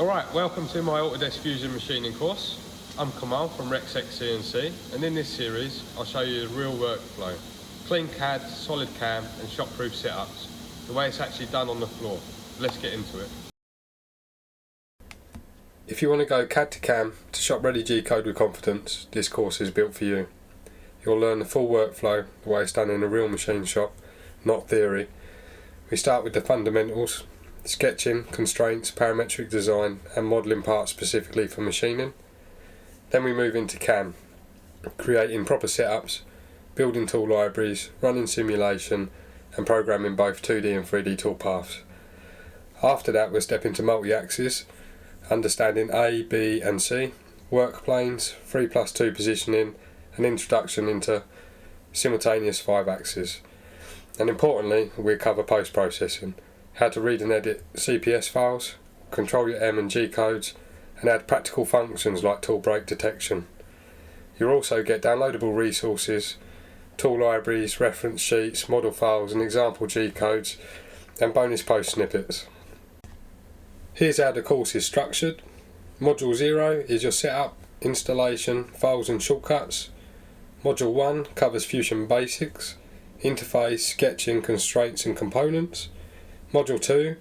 Alright, welcome to my Autodesk Fusion machining course. I'm Kamal from Haas CNC, and in this series I'll show you the real workflow. Clean CAD, solid CAM and shop-proof setups, the way it's actually done on the floor. Let's get into it. If you want to go CAD to CAM to shop-ready G-code with confidence, this course is built for you. You'll learn the full workflow, the way it's done in a real machine shop, not theory. We start with the fundamentals: sketching, constraints, parametric design and modelling parts specifically for machining. Then we move into CAM, creating proper setups, building tool libraries, running simulation and programming both 2D and 3D toolpaths. After that we'll step into multi-axis, understanding A, B and C, work planes, 3+2 positioning, and introduction into simultaneous 5-axis. And importantly, we cover post-processing, how to read and edit CPS files, control your M and G codes, and add practical functions like tool break detection. You'll also get downloadable resources, tool libraries, reference sheets, model files and example G codes, and bonus post snippets. Here's how the course is structured. Module 0 is your setup, installation, files and shortcuts. Module 1 covers Fusion basics, interface, sketching, constraints and components. Module 2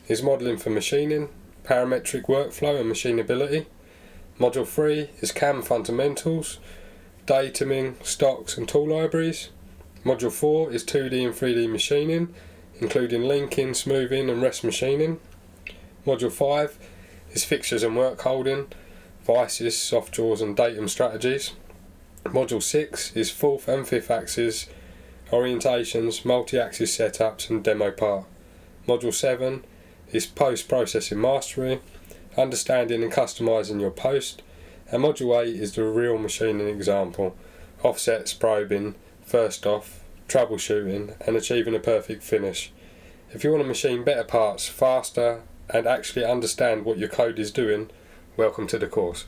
is modelling for machining, parametric workflow and machinability. Module 3 is CAM fundamentals, datuming, stocks and tool libraries. Module 4 is 2D and 3D machining, including linking, smoothing and rest machining. Module 5 is fixtures and workholding, vices, soft jaws and datum strategies. Module 6 is 4th and 5th axis, orientations, multi-axis setups and demo part. Module 7 is post-processing mastery, understanding and customising your post, and Module 8 is the real machining example, offsets, probing, first off, troubleshooting and achieving a perfect finish. If you want to machine better parts faster and actually understand what your code is doing, welcome to the course.